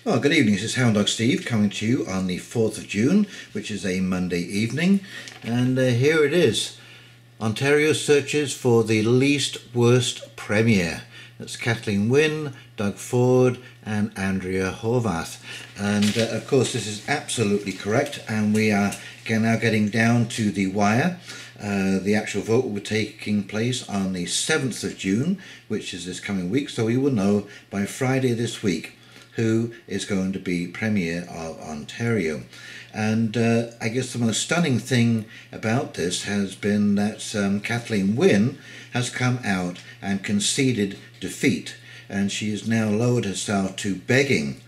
Well, good evening. This is Hound Dog Steve coming to you on the 4th of June, which is a Monday evening. And here it is. Ontario searches for the least worst Premier. That's Kathleen Wynne, Doug Ford and Andrea Horwath. And of course this is absolutely correct, and we are now getting down to the wire. The actual vote will be taking place on the 7th of June, which is this coming week, so we will know by Friday this week who is going to be Premier of Ontario. And I guess the most stunning thing about this has been that Kathleen Wynne has come out and conceded defeat, and she has now lowered herself to begging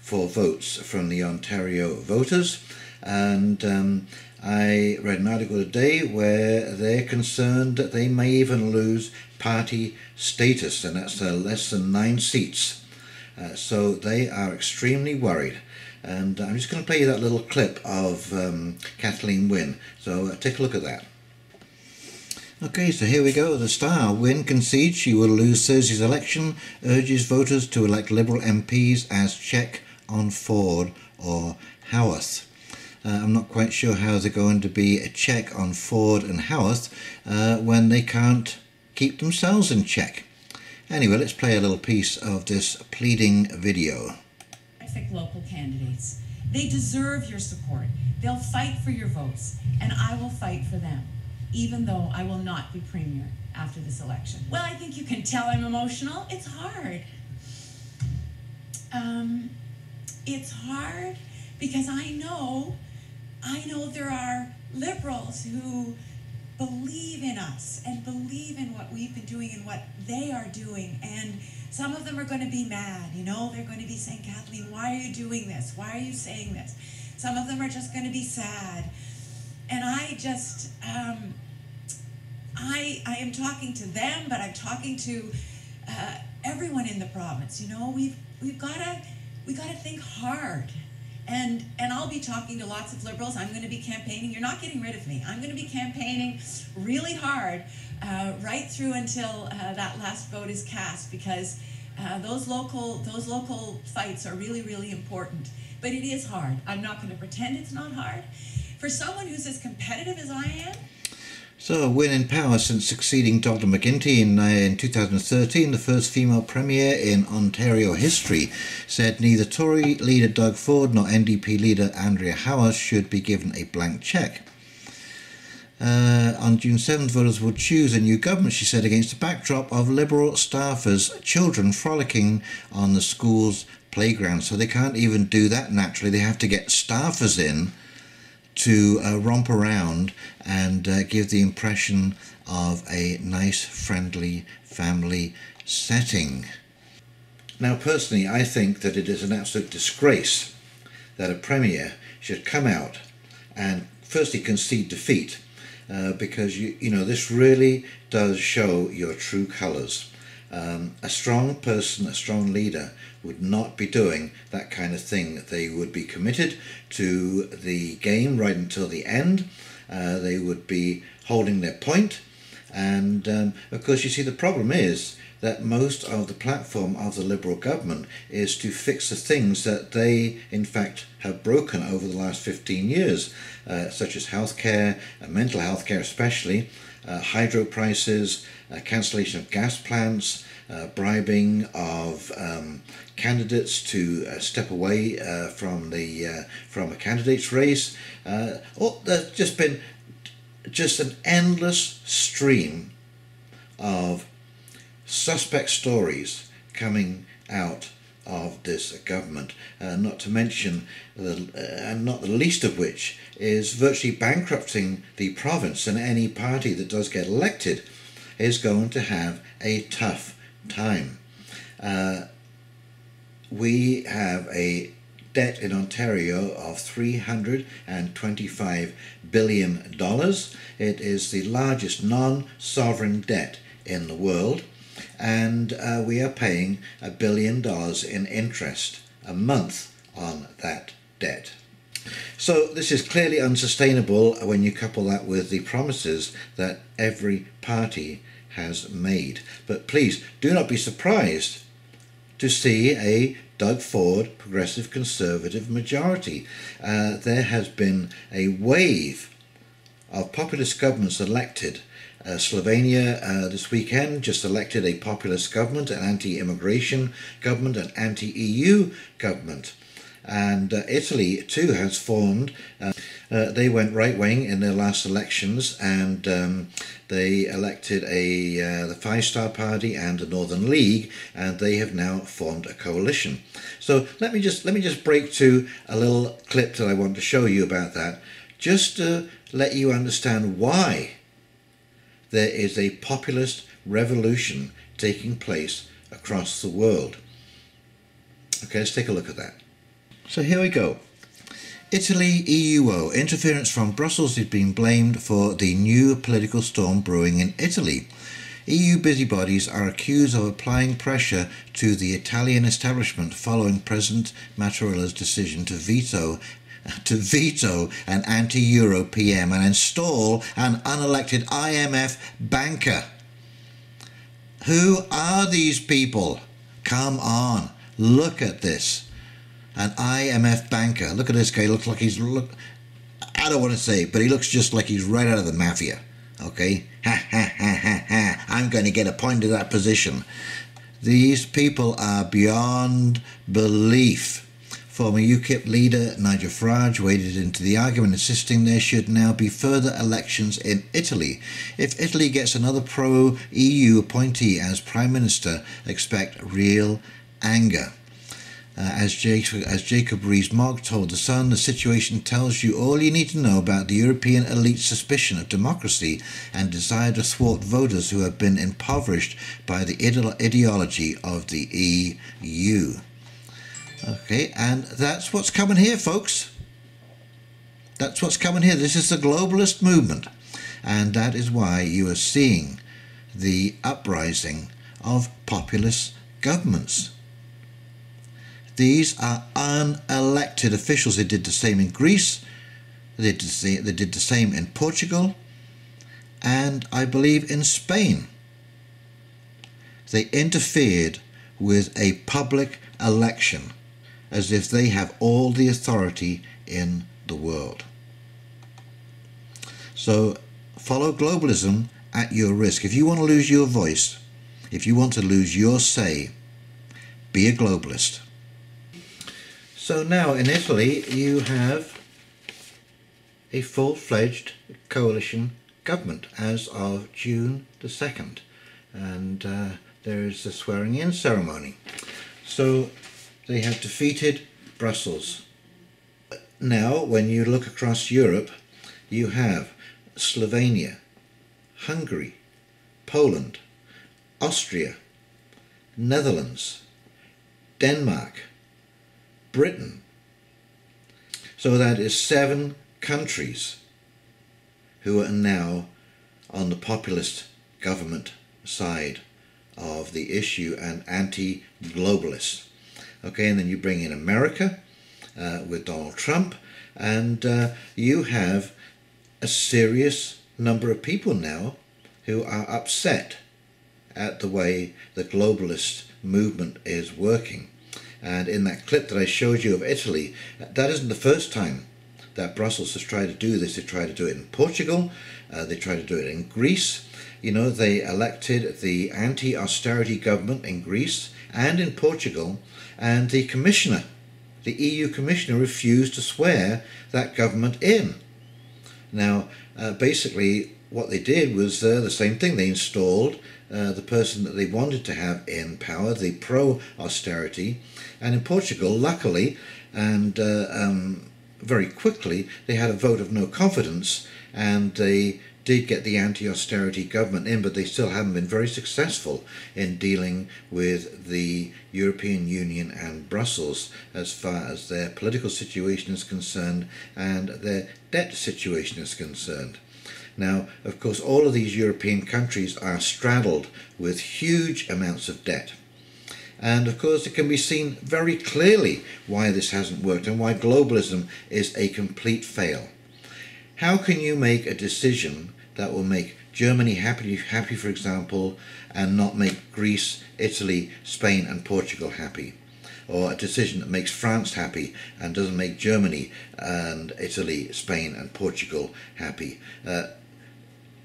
for votes from the Ontario voters. And I read an article today where they're concerned that they may even lose party status, and that's less than 9 seats. So they are extremely worried. And I'm just going to play you that little clip of Kathleen Wynne. So take a look at that. Okay, so here we go. The Star. Wynne concedes she will lose Thursday's election, urges voters to elect Liberal MPs as check on Ford or Howarth. I'm not quite sure how they're going to be a check on Ford and Howarth when they can't keep themselves in check. Anyway, let's play a little piece of this pleading video. Local candidates. They deserve your support. They'll fight for your votes, and I will fight for them, even though I will not be Premier after this election. Well, I think you can tell I'm emotional. It's hard. It's hard because I know there are Liberals who believe in us and believe in what we've been doing and what they are doing, and some of them are going to be mad, you know, they're going to be saying, Kathleen, why are you doing this? Why are you saying this? Some of them are just going to be sad. And I just, I am talking to them, but I'm talking to everyone in the province. You know, we gotta think hard. And I'll be talking to lots of Liberals. I'm going to be campaigning. You're not getting rid of me. I'm going to be campaigning really hard right through until that last vote is cast, because those local fights are really, really important. But it is hard. I'm not going to pretend it's not hard. For someone who's as competitive as I am. So, Wynne in power since succeeding Dr. McGuinty in 2013, the first female Premier in Ontario history, said neither Tory leader Doug Ford nor NDP leader Andrea Howarth should be given a blank cheque. On June 7th, voters will choose a new government, she said, against the backdrop of Liberal staffers' children frolicking on the school's playground. So they can't even do that naturally. They have to get staffers in to romp around and give the impression of a nice, friendly family setting. Now, personally, I think that it is an absolute disgrace that a Premier should come out and firstly concede defeat, because you know, this really does show your true colours. A strong person, a strong leader would not be doing that kind of thing. They would be committed to the game right until the end. They would be holding their point. And of course, you see, the problem is that most of the platform of the Liberal government is to fix the things that they in fact have broken over the last 15 years, such as healthcare, mental health care especially, hydro prices, cancellation of gas plants, bribing of candidates to step away from a candidate's race. There's just been an endless stream of suspect stories coming out of this government, not to mention, and not the least of which, is virtually bankrupting the province, and any party that does get elected is going to have a tough time. We have a debt in Ontario of $325 billion. It is the largest non-sovereign debt in the world, and we are paying $1 billion in interest a month on that debt. So this is clearly unsustainable when you couple that with the promises that every party has made. But please do not be surprised to see a Doug Ford progressive conservative majority. There has been a wave of populist governments elected. Slovenia this weekend just elected a populist government, an anti-immigration government, an anti-EU government. And Italy too has formed, they went right-wing in their last elections, and they elected the Five Star Party and the Northern League, and they have now formed a coalition. So let me just break to a little clip that I want to show you about that, just to let you understand why there is a populist revolution taking place across the world. Okay, let's take a look at that. So here we go. Italy, EUO. Interference from Brussels is being blamed for the new political storm brewing in Italy. EU busybodies are accused of applying pressure to the Italian establishment following President Mattara's decision to veto an anti-Euro PM and install an unelected IMF banker. Who are these people? Come on, look at this. An IMF banker. Look at this guy. Looks like I don't want to say it, but he looks just like he's right out of the mafia. Okay? Ha ha ha ha ha. I'm going to get appointed to that position. These people are beyond belief. Former UKIP leader Nigel Farage waded into the argument, insisting there should now be further elections in Italy. If Italy gets another pro-EU appointee as Prime Minister, expect real anger. As Jacob Rees-Mogg told The Sun, the situation tells you all you need to know about the European elite's suspicion of democracy and desire to thwart voters who have been impoverished by the ideology of the EU. Okay, and that's what's coming here, folks. That's what's coming here. This is the globalist movement, and that is why you are seeing the uprising of populist governments. These are unelected officials. They did the same in Greece, they did the same in Portugal, and I believe in Spain. They interfered with a public election as if they have all the authority in the world. So follow globalism at your risk. If you want to lose your voice, if you want to lose your say, be a globalist. So now in Italy you have a full-fledged coalition government as of June the 2nd, and there is the swearing-in ceremony. So they have defeated Brussels. Now when you look across Europe, you have Slovenia, Hungary, Poland, Austria, Netherlands, Denmark, Britain. So that is 7 countries who are now on the populist government side of the issue and anti-globalist. Okay, and then you bring in America with Donald Trump, and you have a serious number of people now who are upset at the way the globalist movement is working. And in that clip that I showed you of Italy, that isn't the first time that Brussels has tried to do this. They tried to do it in Portugal, they tried to do it in Greece. You know, they elected the anti-austerity government in Greece and in Portugal, and the commissioner, the EU commissioner, refused to swear that government in. Now, basically what they did was the same thing. They installed the person that they wanted to have in power, the pro-austerity. And in Portugal, luckily and very quickly, they had a vote of no confidence, and they did get the anti-austerity government in, but they still haven't been very successful in dealing with the European Union and Brussels as far as their political situation is concerned and their debt situation is concerned. Now, of course, all of these European countries are straddled with huge amounts of debt. And of course, it can be seen very clearly why this hasn't worked and why globalism is a complete fail. How can you make a decision that will make Germany happy, for example, and not make Greece, Italy, Spain and Portugal happy. Or a decision that makes France happy and doesn't make Germany and Italy, Spain and Portugal happy.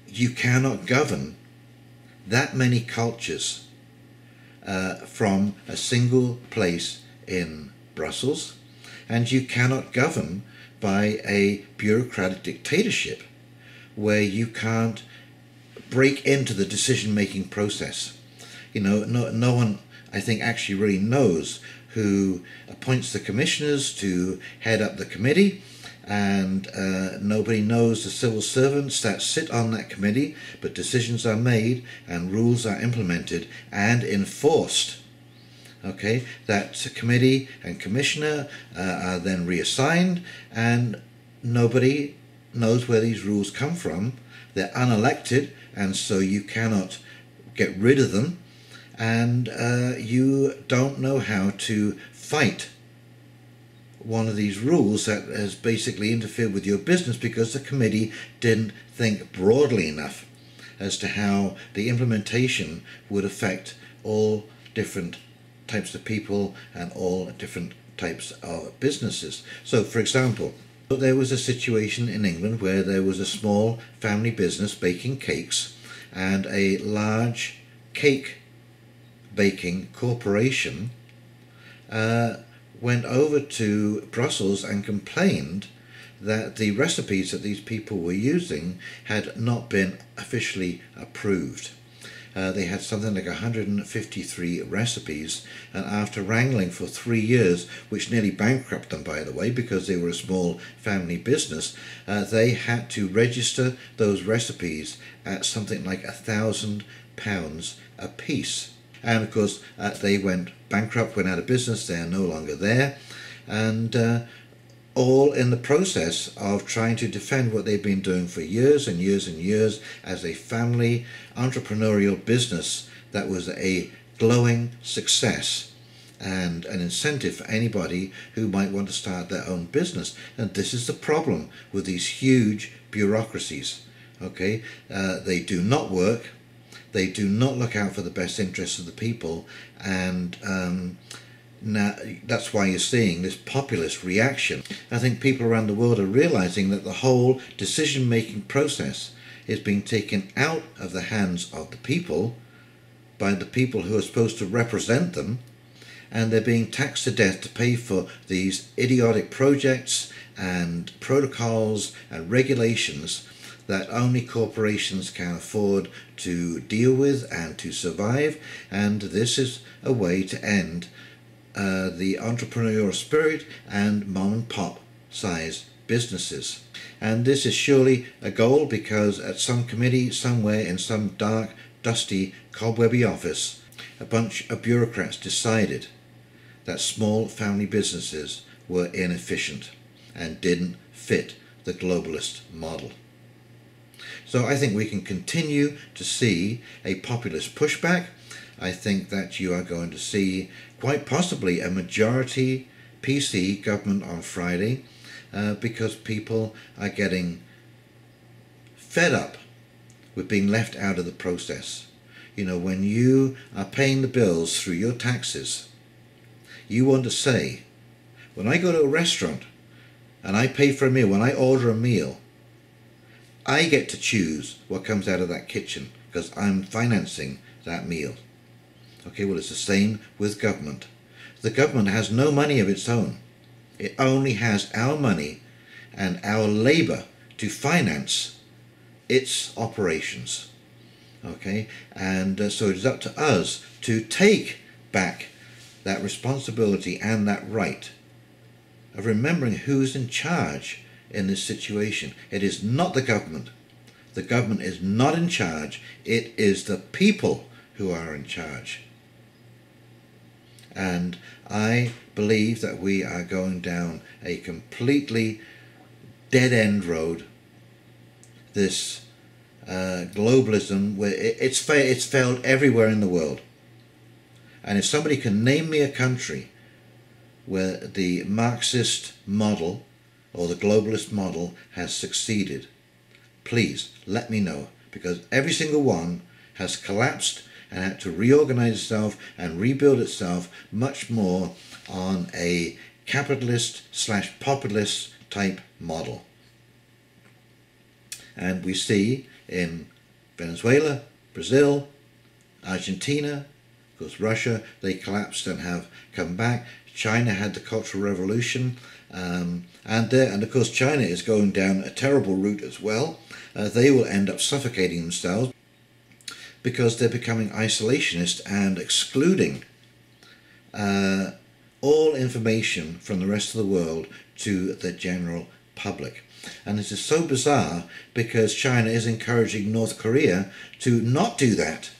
You cannot govern that many cultures from a single place in Brussels, and you cannot govern by a bureaucratic dictatorship where you can't break into the decision-making process. You know, no one, I think, actually really knows who appoints the commissioners to head up the committee, and nobody knows the civil servants that sit on that committee, but decisions are made and rules are implemented and enforced. Okay, that committee and commissioner are then reassigned, and nobody knows where these rules come from. They're unelected, and so you cannot get rid of them, and you don't know how to fight one of these rules that has basically interfered with your business because the committee didn't think broadly enough as to how the implementation would affect all different types of people and all different types of businesses. So, for example, there was a situation in England where there was a small family business baking cakes, and a large cake baking corporation went over to Brussels and complained that the recipes that these people were using had not been officially approved. They had something like 153 recipes, and after wrangling for 3 years, which nearly bankrupted them, by the way, because they were a small family business, they had to register those recipes at something like £1,000 a piece. And of course, they went bankrupt, went out of business, they are no longer there, and all in the process of trying to defend what they've been doing for years and years and years as a family entrepreneurial business that was a glowing success and an incentive for anybody who might want to start their own business. And this is the problem with these huge bureaucracies. Okay, they do not work, they do not look out for the best interests of the people, and now, that's why you're seeing this populist reaction. I think people around the world are realizing that the whole decision-making process is being taken out of the hands of the people by the people who are supposed to represent them, and they're being taxed to death to pay for these idiotic projects and protocols and regulations that only corporations can afford to deal with and to survive. And this is a way to end the entrepreneurial spirit and mom and pop size businesses. And this is surely a goal, because at some committee somewhere in some dark, dusty, cobwebby office, a bunch of bureaucrats decided that small family businesses were inefficient and didn't fit the globalist model. So I think we can continue to see a populist pushback. I think that you are going to see quite possibly a majority PC government on Friday, because people are getting fed up with being left out of the process. You know, when you are paying the bills through your taxes, you want to say, when I go to a restaurant and I pay for a meal, when I order a meal, I get to choose what comes out of that kitchen because I'm financing that meal. Okay, well, it's the same with government. The government has no money of its own. It only has our money and our labour to finance its operations. Okay, and so it's up to us to take back that responsibility and that right of remembering who's in charge in this situation. It is not the government. The government is not in charge. It is the people who are in charge. And I believe that we are going down a completely dead-end road. This globalism, where it's failed everywhere in the world. And if somebody can name me a country where the Marxist model or the globalist model has succeeded, please let me know, because every single one has collapsed and had to reorganize itself and rebuild itself much more on a capitalist/populist type model. And we see in Venezuela, Brazil, Argentina, of course Russia, they collapsed and have come back. China had the Cultural Revolution, and of course China is going down a terrible route as well. They will end up suffocating themselves because they're becoming isolationist and excluding all information from the rest of the world to the general public. And this is so bizarre because China is encouraging North Korea to not do that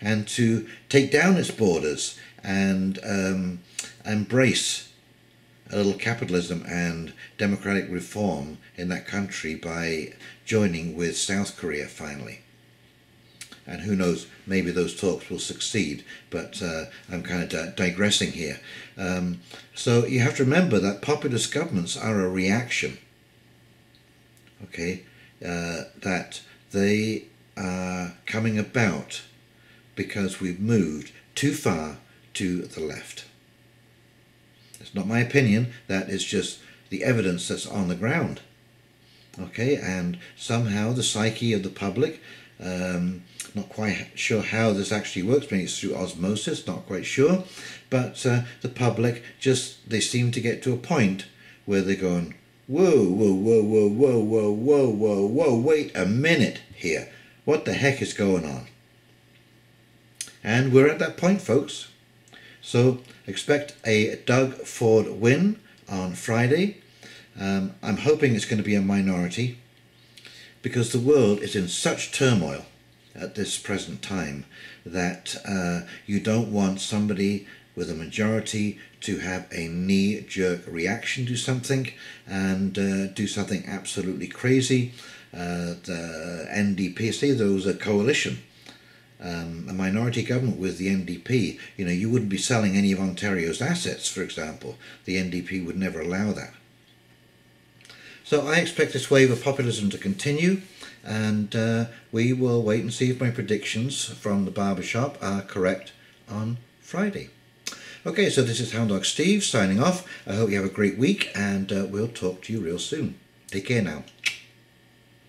and to take down its borders and embrace a little capitalism and democratic reform in that country by joining with South Korea finally. And who knows, maybe those talks will succeed, but I'm kind of digressing here. So you have to remember that populist governments are a reaction, okay, that they are coming about because we've moved too far to the left. It's not my opinion, that is just the evidence that's on the ground. Okay, and somehow the psyche of the public, not quite sure how this actually works, maybe it's through osmosis, not quite sure, but the public just, they seem to get to a point where they're going, whoa, whoa, whoa, whoa, whoa, whoa, whoa, whoa, whoa, wait a minute here, what the heck is going on? And we're at that point, folks. So expect a Doug Ford win on Friday. I'm hoping it's going to be a minority because the world is in such turmoil at this present time that you don't want somebody with a majority to have a knee-jerk reaction to something and do something absolutely crazy. The NDP, say there was a coalition, a minority government with the NDP, you know, you wouldn't be selling any of Ontario's assets, for example. The NDP would never allow that. So I expect this wave of populism to continue, and we will wait and see if my predictions from the barbershop are correct on Friday. Okay, so this is Hound Dog Steve signing off. I hope you have a great week, and we'll talk to you real soon. Take care now.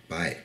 Bye.